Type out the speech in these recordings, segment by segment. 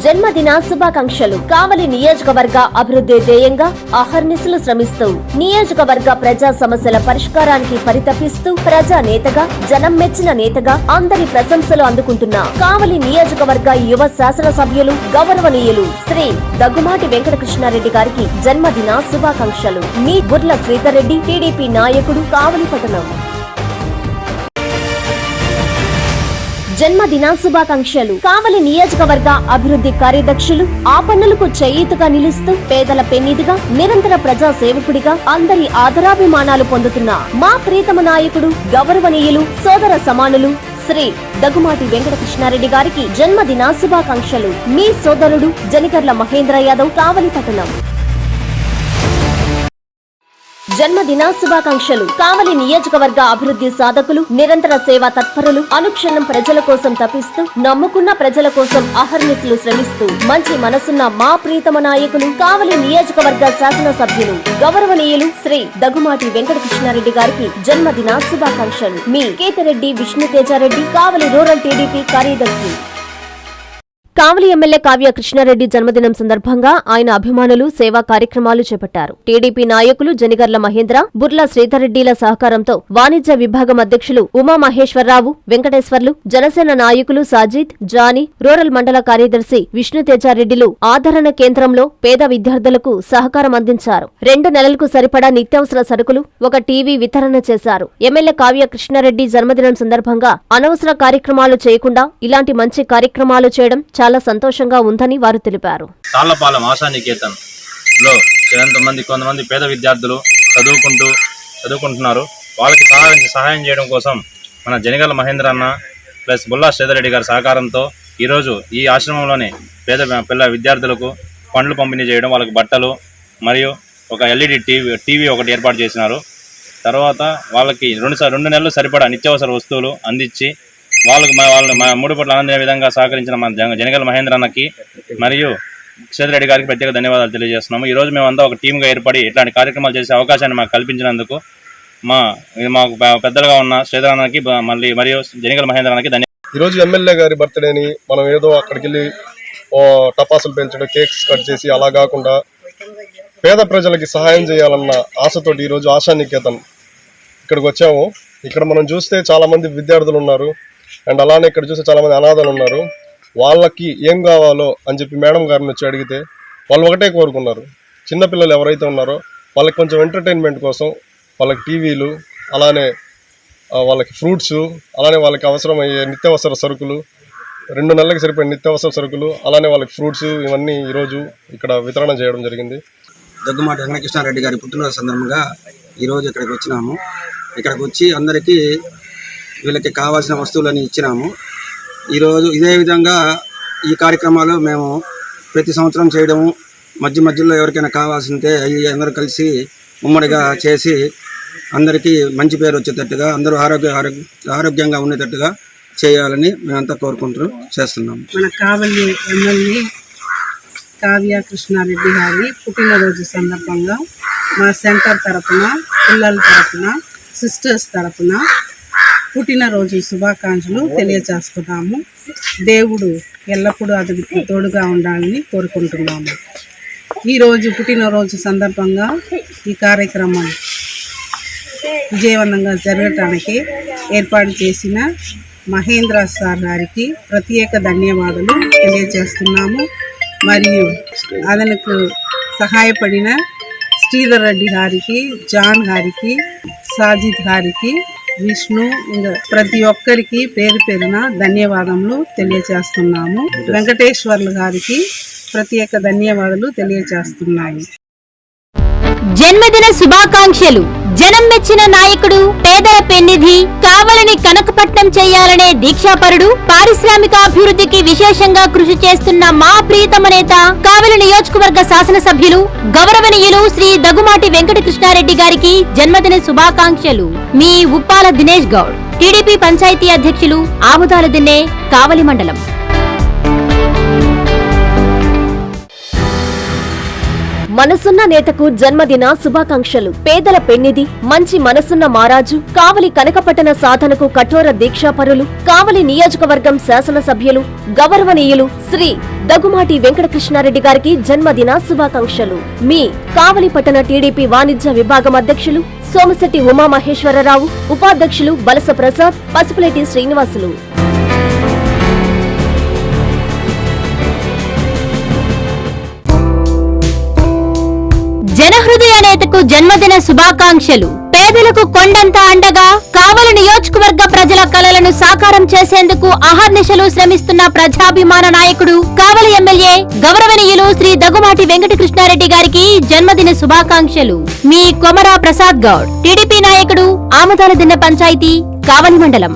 జన్మదిన శుభాకాంక్షలు. కావలి నియోజకవర్గ అభివృద్ధి ధ్యేయంగా అహర్నిశలు శ్రమిస్తూ నియోజకవర్గ ప్రజా సమస్యల పరిష్కారానికి పరితపిస్తూ ప్రజా నేతగా, జనం మెచ్చిన నేతగా అందరి ప్రశంసలు అందుకుంటున్న కావలి నియోజకవర్గ యువ శాసనసభ్యులు గౌరవనీయులు శ్రీ దగ్గుమాటి వెంకటకృష్ణారెడ్డి గారికి జన్మదిన శుభాకాంక్షలు. మీ బుర్ల శ్రీధర్ రెడ్డి, టీడీపీ నాయకుడు, కావలి పట్టణం. జన్మదిన శుభాకాంక్షలు. కావలి నియోజకవర్గ అభివృద్ధి కార్యదర్శులు ఆ పన్నులకు చేయూతగా నిలుస్తూ పేదల పెన్నిదిగా, నిరంతర ప్రజా సేవకుడిగా అందరి ఆదరాభిమానాలు పొందుతున్న మా ప్రీతమ నాయకుడు, గౌరవనీయులు, సోదర సమానులు శ్రీ దగ్గుమాటి వెంకటకృష్ణారెడ్డి గారికి జన్మదిన శుభాకాంక్షలు. మీ సోదరుడు జనికర్ల మహేంద్ర యాదవ్, కావలి పట్టణం. జన్మదిన శుభాకాంక్షలు. కావలి నియోజకవర్గ అభివృద్ధి సాధకులు, నిరంతర సేవా తత్పరులు, అనుక్షణం ప్రజల కోసం తపిస్తూ నమ్ముకున్న ప్రజల కోసం అహర్నిశలు శ్రమిస్తూ మంచి మనసున్న మా ప్రీతమ నాయకులు, కావలి నియోజకవర్గ శాసనసభ్యులు గౌరవనీయులు శ్రీ దగ్గుమాటి వెంకటకృష్ణారెడ్డి గారికి జన్మదిన శుభాకాంక్షలు. మీ కేతిరెడ్డి విష్ణుతేజారెడ్డి, కావలి రూరల్ టీడీపీ కార్యదర్శి. కావలి ఎమ్మెల్యే కావ్య కృష్ణారెడ్డి జన్మదినం సందర్భంగా ఆయన అభిమానులు సేవా కార్యక్రమాలు చేపట్టారు. టీడీపీ నాయకులు జనిగర్ల మహేంద్ర, బుర్ల శ్రీధర్రెడ్డిల సహకారంతో వాణిజ్య విభాగం అధ్యక్షులు ఉమామహేశ్వరరావు, వెంకటేశ్వర్లు, జనసేన నాయకులు సాజిద్, జానీ, రూరల్ మండల కార్యదర్శి విష్ణుతేజారెడ్డిలు ఆదరణ కేంద్రంలో పేద విద్యార్థులకు సహకారం అందించారు. 2 నెలలకు సరిపడా నిత్యావసర సరుకులు, ఒక టీవీ వితరణ చేశారు. ఎమ్మెల్యే కావ్య కృష్ణారెడ్డి జన్మదినం సందర్భంగా అనవసర కార్యక్రమాలు చేయకుండా ఇలాంటి మంచి కార్యక్రమాలు చేయడం చాలా సంతోషంగా ఉందని వారు తెలిపారు. తాళ్లపాలెం ఆశానికేతన్లో కొంతమంది పేద విద్యార్థులు చదువుకుంటున్నారు. వాళ్ళకి సహాయం చేయడం కోసం మన జనిగల మహేంద్ర అన్న ప్లస్ బుల్లా శ్రీధర్రెడ్డి గారి సహకారంతో ఈరోజు ఈ ఆశ్రమంలోనే పిల్ల విద్యార్థులకు పండ్లు పంపిణీ చేయడం, వాళ్ళకి బట్టలు మరియు ఒక ఎల్ఈడి టీవీ ఒకటి ఏర్పాటు చేసినారు. తర్వాత వాళ్ళకి 2 నెలలు సరిపడా నిత్యావసర వస్తువులు అందించి వాళ్ళని మూడు పూట్ల ఆనందించే విధంగా సహకరించిన మన జనిగల మహేంద్ర అన్నకి మరియు శ్రీధర్రెడ్డి గారికి ప్రత్యేక ధన్యవాదాలు తెలియజేస్తున్నాము. ఈరోజు మేమంతా ఒక టీమ్గా ఏర్పడి ఇట్లాంటి కార్యక్రమాలు చేసే అవకాశాన్ని మాకు కల్పించినందుకు మాకు పెద్దలుగా ఉన్న శ్రీధర్ అన్నకి మరియు జనిగల మహేంద్ర అన్నకి ధన్యవాదాలు. ఈరోజు ఎమ్మెల్యే గారి బర్త్డేని మనం ఏదో అక్కడికి వెళ్ళి టపాసులు పెంచడం, కేక్స్ కట్ చేసి అలా కాకుండా పేద ప్రజలకి సహాయం చేయాలన్న ఆశతోటి ఈరోజు ఆశానికేతన్ ఇక్కడికి వచ్చాము. ఇక్కడ మనం చూస్తే చాలామంది విద్యార్థులు ఉన్నారు అండ్ అలానే ఇక్కడ చూస్తే చాలామంది అనాథలు ఉన్నారు. వాళ్ళకి ఏం కావాలో అని చెప్పి మేడం గారిని వచ్చి అడిగితే వాళ్ళు ఒకటే కోరుకున్నారు, చిన్నపిల్లలు ఎవరైతే ఉన్నారో వాళ్ళకి కొంచెం ఎంటర్టైన్మెంట్ కోసం వాళ్ళకి టీవీలు, అలానే వాళ్ళకి ఫ్రూట్స్, అలానే వాళ్ళకి అవసరమయ్యే నిత్యావసర సరుకులు, 2 నెలలకు సరిపోయే నిత్యావసర సరుకులు, అలానే వాళ్ళకి ఫ్రూట్స్ ఇవన్నీ ఈరోజు ఇక్కడ వితరణ చేయడం జరిగింది. దగ్గుమాటి వెంకటకృష్ణారెడ్డి గారి పుట్టినరోజు సందర్భంగా ఈరోజు ఇక్కడికి వచ్చినాము. ఇక్కడికి వచ్చి అందరికీ వీళ్ళకి కావాల్సిన వస్తువులని ఇచ్చినాము. ఈరోజు ఇదే విధంగా ఈ కార్యక్రమాలు మేము ప్రతి సంవత్సరం చేయడము, మధ్యలో ఎవరికైనా కావాల్సింటే అవి అందరూ కలిసి ఉమ్మడిగా చేసి అందరికీ మంచి పేరు వచ్చేటట్టుగా, అందరూ ఆరోగ్యంగా ఉండేటట్టుగా చేయాలని మేమంతా కోరుకుంటూ చేస్తున్నాము. మన కావలి ఎమ్మెల్యే కావ్య కృష్ణారెడ్డి గారి పుట్టినరోజు సందర్భంగా మా సెంటర్ తరఫున, పిల్లల తరఫున, సిస్టర్స్ తరఫున పుట్టినరోజు శుభాకాంక్షలు తెలియజేస్తున్నాము. దేవుడు ఎల్లప్పుడూ అతనికి తోడుగా ఉండాలని కోరుకుంటున్నాము. ఈరోజు పుట్టినరోజు సందర్భంగా ఈ కార్యక్రమం విజయవంతంగా జరగటానికి ఏర్పాటు చేసిన మహేంద్ర సార్ గారికి ప్రత్యేక ధన్యవాదాలు తెలియజేస్తున్నాము. మరియు అతనికి సహాయపడిన శ్రీధర్ రెడ్డి గారికి, జాన్ గారికి, సాజిద్ గారికి, విష్ణు, ఇంకా ప్రతి ఒక్కరికి పేరు పేరున ధన్యవాదములు తెలియజేస్తున్నాము. వెంకటేశ్వర్లు గారికి ప్రత్యేక ధన్యవాదాలు తెలియజేస్తున్నాము. జన్మదిన శుభాకాంక్షలు. జనం మెచ్చిన నాయకుడు, పేదల పెన్నిధి, కావలిని కనకపట్నం చేయాలనే దీక్షాపరుడు, పారిశ్రామికాభివృద్ధికి విశేషంగా కృషి చేస్తున్న మా ప్రీతమ నేత, కావలి నియోజకవర్గ శాసనసభ్యులు గౌరవనీయులు శ్రీ దగ్గుమాటి వెంకటకృష్ణారెడ్డి గారికి జన్మదిన శుభాకాంక్షలు. మీ ఉప్పాల దినేష్ గౌడ్, టీడీపీ పంచాయతీ అధ్యక్షులు, ఆముదాల దిన్నే, కావలి మండలం. మనసున్న నేతకు జన్మదిన శుభాకాంక్షలు. పేదల పెన్నిధి, మంచి మనసున్న మారాజు, కావలి కనకపట్టణ సాధనకు కఠోర దీక్షాపరులు, కావలి నియోజకవర్గం శాసనసభ్యులు, గౌరవనీయులు శ్రీ దగ్గుమాటి వెంకటకృష్ణారెడ్డి గారికి జన్మదిన శుభాకాంక్షలు. మీ కావలి పట్టణ టీడీపీ వాణిజ్య విభాగం అధ్యక్షులు సోమశెట్టి ఉమామహేశ్వరరావు, ఉపాధ్యక్షులు బలస ప్రసాద్, పసుపులేటి శ్రీనివాసులు. జనహృదయ నేతకు జన్మదిన శుభాకాంక్షలు. పేదలకు కొండంత అండగా కావలి నియోజకవర్గ ప్రజల కలలను సాకారం చేసేందుకు అహర్నిశలు శ్రమిస్తున్న ప్రజాభిమాన నాయకుడు, కావలి ఎమ్మెల్యే గౌరవనీయులు శ్రీ దగ్గుమాటి వెంకటకృష్ణారెడ్డి గారికి జన్మదిన శుభాకాంక్షలు. మీ కొమరా ప్రసాద్ గౌడ్, టీడీపీ నాయకుడు, ఆమదాలదిన్న పంచాయతీ, కావలి మండలం.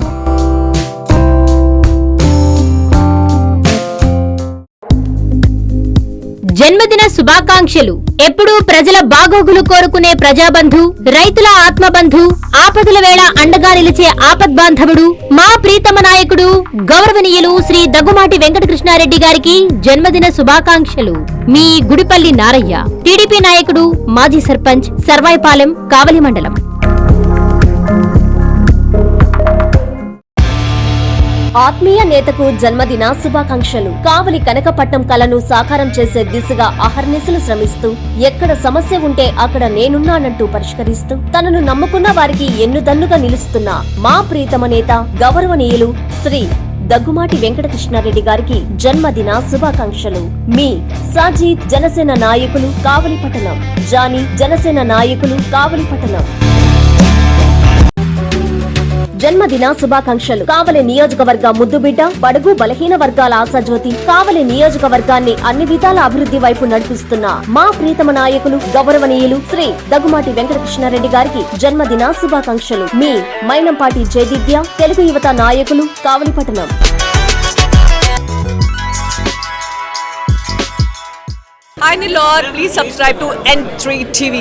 జన్మదిన శుభాకాంక్షలు. ఎప్పుడూ ప్రజల బాగోగులు కోరుకునే ప్రజాబంధు, రైతుల ఆత్మబంధు, ఆపదల వేళ అండగా నిలిచే ఆపద్బాంధవుడు, మా ప్రీతమ నాయకుడు గౌరవనీయులు శ్రీ దగ్గుమాటి వెంకటకృష్ణారెడ్డి గారికి జన్మదిన శుభాకాంక్షలు. మీ గుడిపల్లి నారయ్య, టీడీపీ నాయకుడు, మాజీ సర్పంచ్, సర్వాయిపాలెం, కావలి మండలం. ఆత్మీయ నేతకు జన్మదిన శుభాకాంక్షలు. కావలి కనకపట్నం కలను సాకారం చేసే దిశగా అహర్నిశలు శ్రమిస్తూ, ఎక్కడ సమస్య ఉంటే అక్కడ నేనున్నానంటూ పరిష్కరిస్తూ, తనను నమ్ముకున్న వారికి ఎన్నుదన్నుగా నిలుస్తున్న మా ప్రీతమ నేత గౌరవనీయులు శ్రీ దగ్గుమాటి వెంకటకృష్ణారెడ్డి గారికి జన్మదిన శుభాకాంక్షలు. మీ సాజీద్ జనసేన నాయకులు, కావలి పట్టణం. జానీ జనసేన నాయకులు, కావలి పట్టణం. జన్మదిన శుభాకాంక్షలు. కావలి నియోజకవర్గ ముద్దుబిడ్డ, బడుగు బలహీన వర్గాల ఆశాజ్యోతి, కావలి నియోజకవర్గాన్ని అన్ని విధాల అభివృద్ధి వైపు నడిపిస్తున్న మా ప్రీతమ నాయకులు గౌరవనీయులు శ్రీ దగ్గుమాటి వెంకటకృష్ణారెడ్డి గారికి జన్మదిన శుభాకాంక్షలు. మీ మైనంపాటి జయదిద్య, తెలుగు యువత నాయకులు, కావలి పట్టణం. Hi Nilor, please subscribe to N3 TV.